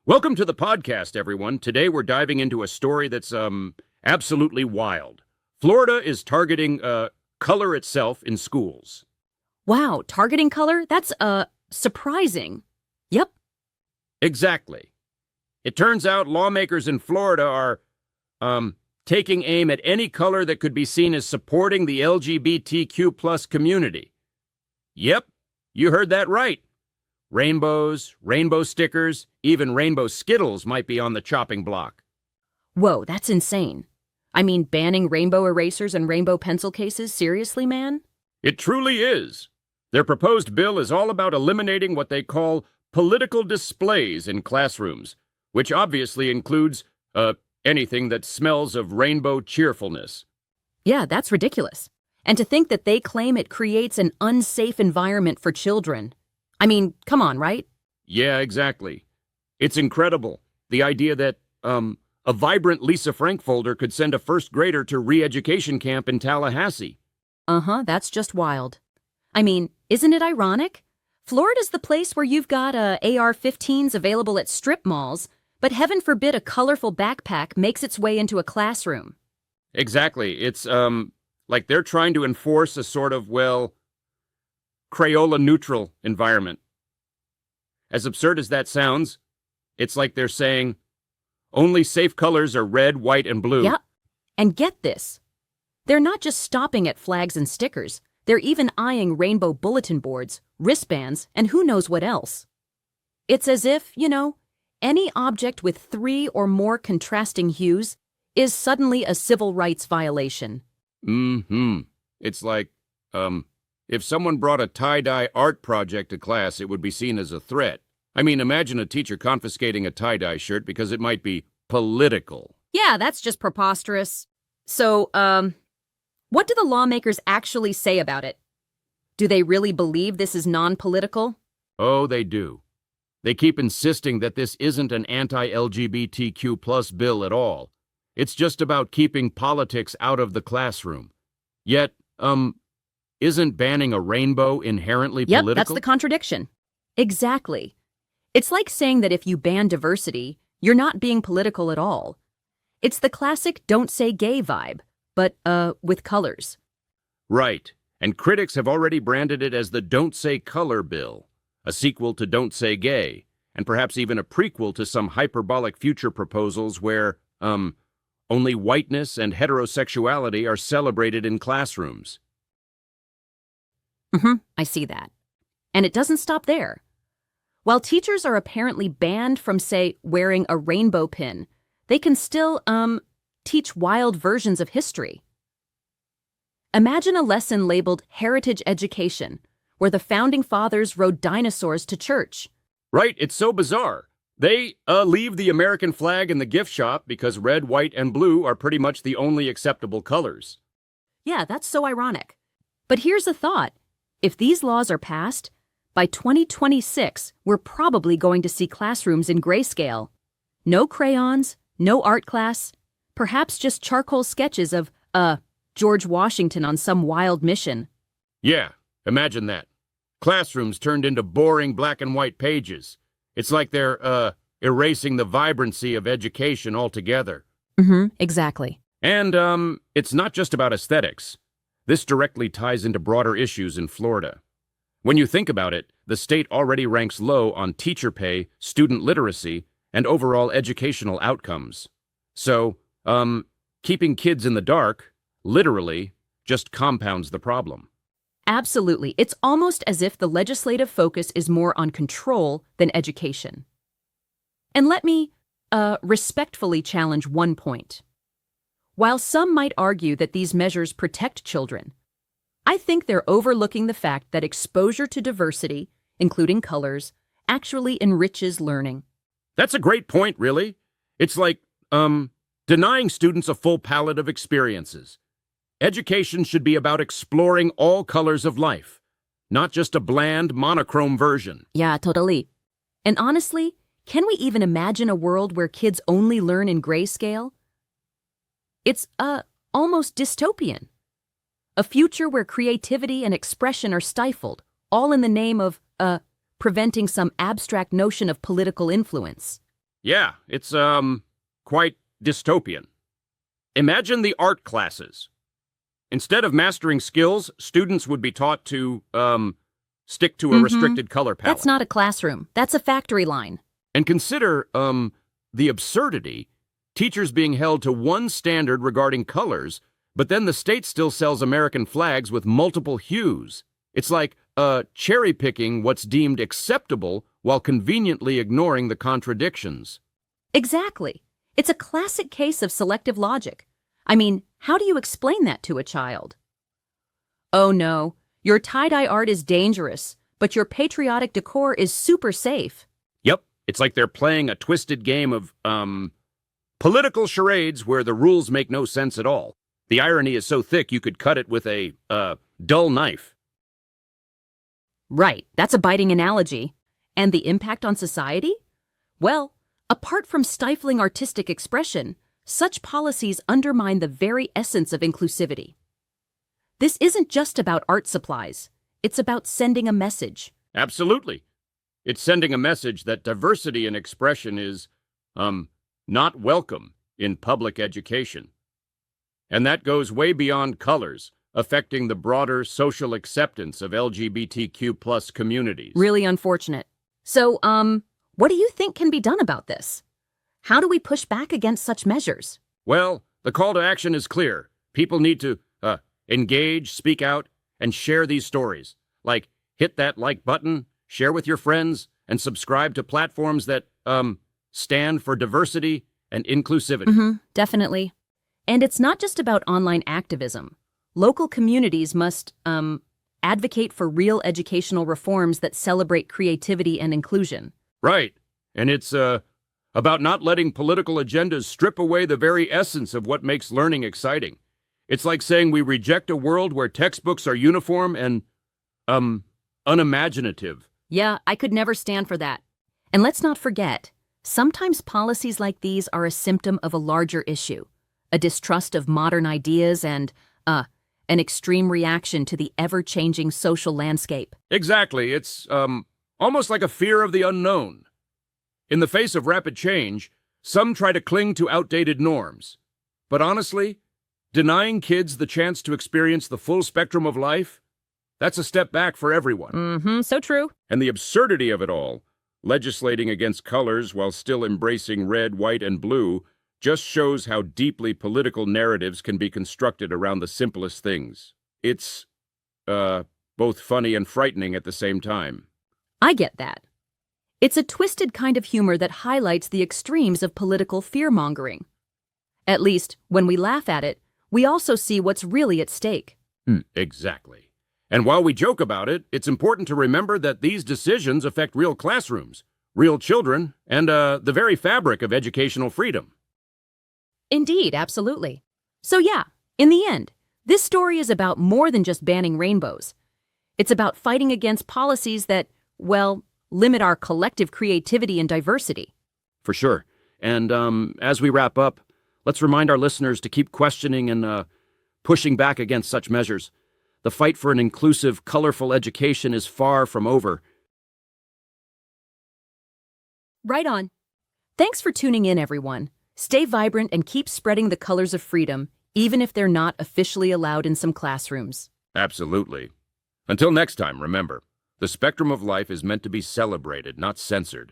Welcome to the podcast, everyone. Today we're diving into a story that's absolutely wild. Florida is targeting color itself in schools. Wow, targeting color? That's, surprising. Yep. Exactly. It turns out lawmakers in Florida are taking aim at any color that could be seen as supporting the LGBTQ plus community. Yep, you heard that right. Rainbows, rainbow stickers, even rainbow Skittles might be on the chopping block. Whoa, that's insane. I mean, banning rainbow erasers and rainbow pencil cases? Seriously, man? It truly is. Their proposed bill is all about eliminating what they call political displays in classrooms, which obviously includes anything that smells of rainbow cheerfulness. Yeah, that's ridiculous. And to think that they claim it creates an unsafe environment for children. I mean, come on, right? Yeah, exactly. It's incredible. The idea that a vibrant Lisa Frank folder could send a first grader to re-education camp in Tallahassee. Uh-huh, that's just wild. I mean, isn't it ironic? Florida's the place where you've got AR-15s available at strip malls, but heaven forbid a colorful backpack makes its way into a classroom. Exactly. It's like they're trying to enforce a sort of, Crayola-neutral environment. As absurd as that sounds, it's like they're saying, only safe colors are red, white, and blue. Yeah, and get this. They're not just stopping at flags and stickers. They're even eyeing rainbow bulletin boards, wristbands, and who knows what else. It's as if, any object with 3 or more contrasting hues is suddenly a civil rights violation. It's like, if someone brought a tie-dye art project to class, it would be seen as a threat. I mean, imagine a teacher confiscating a tie-dye shirt because it might be political. Yeah, that's just preposterous. So, what do the lawmakers actually say about it? Do they really believe this is non-political? Oh, they do. They keep insisting that this isn't an anti-LGBTQ plus bill at all. It's just about keeping politics out of the classroom. Yet, isn't banning a rainbow inherently political? Yep, that's the contradiction. Exactly. It's like saying that if you ban diversity, you're not being political at all. It's the classic don't say gay vibe, but, with colors. Right. And critics have already branded it as the Don't Say Color bill, a sequel to Don't Say Gay, and perhaps even a prequel to some hyperbolic future proposals where, only whiteness and heterosexuality are celebrated in classrooms. I see that. And it doesn't stop there. While teachers are apparently banned from, say, wearing a rainbow pin, they can still, teach wild versions of history. Imagine a lesson labeled Heritage Education, where the Founding Fathers rode dinosaurs to church. Right, it's so bizarre. They leave the American flag in the gift shop because red, white, and blue are pretty much the only acceptable colors. Yeah, that's so ironic. But here's a thought. If these laws are passed, by 2026, we're probably going to see classrooms in grayscale. No crayons, no art class, perhaps just charcoal sketches of, George Washington on some wild mission. Yeah, imagine that. Classrooms turned into boring black and white pages. It's like they're, erasing the vibrancy of education altogether. Exactly. And, it's not just about aesthetics. This directly ties into broader issues in Florida. When you think about it, the state already ranks low on teacher pay, student literacy, and overall educational outcomes. So, keeping kids in the dark, literally, just compounds the problem. Absolutely. It's almost as if the legislative focus is more on control than education. And let me, respectfully challenge one point. While some might argue that these measures protect children, I think they're overlooking the fact that exposure to diversity, including colors, actually enriches learning. That's a great point, really. It's like, denying students a full palette of experiences. Education should be about exploring all colors of life, not just a bland, monochrome version. Yeah, totally. And honestly, can we even imagine a world where kids only learn in grayscale? It's, almost dystopian. A future where creativity and expression are stifled, all in the name of, preventing some abstract notion of political influence. Yeah, it's, quite dystopian. Imagine the art classes. Instead of mastering skills, students would be taught to, stick to a restricted color palette. That's not a classroom. That's a factory line. And consider, the absurdity, teachers being held to one standard regarding colors, but then the state still sells American flags with multiple hues. It's like, cherry-picking what's deemed acceptable while conveniently ignoring the contradictions. Exactly. It's a classic case of selective logic. I mean, how do you explain that to a child? Oh no, your tie-dye art is dangerous, but your patriotic decor is super safe. Yep, it's like they're playing a twisted game of, political charades where the rules make no sense at all. The irony is so thick you could cut it with a, dull knife. Right, that's a biting analogy. And the impact on society? Well, apart from stifling artistic expression, such policies undermine the very essence of inclusivity. This isn't just about art supplies. It's about sending a message. Absolutely. It's sending a message that diversity in expression is, not welcome in public education. And that goes way beyond colors, affecting the broader social acceptance of LGBTQ+ communities. Really unfortunate. So, what do you think can be done about this? How do we push back against such measures? Well, the call to action is clear. People need to, engage, speak out, and share these stories. Like, hit that like button, share with your friends, and subscribe to platforms that, stand for diversity and inclusivity. Definitely. And it's not just about online activism. Local communities must, advocate for real educational reforms that celebrate creativity and inclusion. Right. And it's, about not letting political agendas strip away the very essence of what makes learning exciting. It's like saying we reject a world where textbooks are uniform and, unimaginative. Yeah, I could never stand for that. And let's not forget, sometimes policies like these are a symptom of a larger issue, a distrust of modern ideas and, an extreme reaction to the ever-changing social landscape. Exactly. It's, almost like a fear of the unknown. In the face of rapid change, some try to cling to outdated norms. But honestly, denying kids the chance to experience the full spectrum of life, that's a step back for everyone. So true. And the absurdity of it all, legislating against colors while still embracing red, white, and blue, just shows how deeply political narratives can be constructed around the simplest things. It's, both funny and frightening at the same time. I get that. It's a twisted kind of humor that highlights the extremes of political fear-mongering. At least, when we laugh at it, we also see what's really at stake. Exactly. And while we joke about it, it's important to remember that these decisions affect real classrooms, real children, and, the very fabric of educational freedom. Indeed, absolutely. So yeah, in the end, this story is about more than just banning rainbows. It's about fighting against policies that, well, limit our collective creativity and diversity. For sure. And, as we wrap up, let's remind our listeners to keep questioning and, pushing back against such measures. The fight for an inclusive, colorful education is far from over. Right on. Thanks for tuning in, everyone. Stay vibrant and keep spreading the colors of freedom, even if they're not officially allowed in some classrooms. Absolutely. Until next time, remember, the spectrum of life is meant to be celebrated, not censored.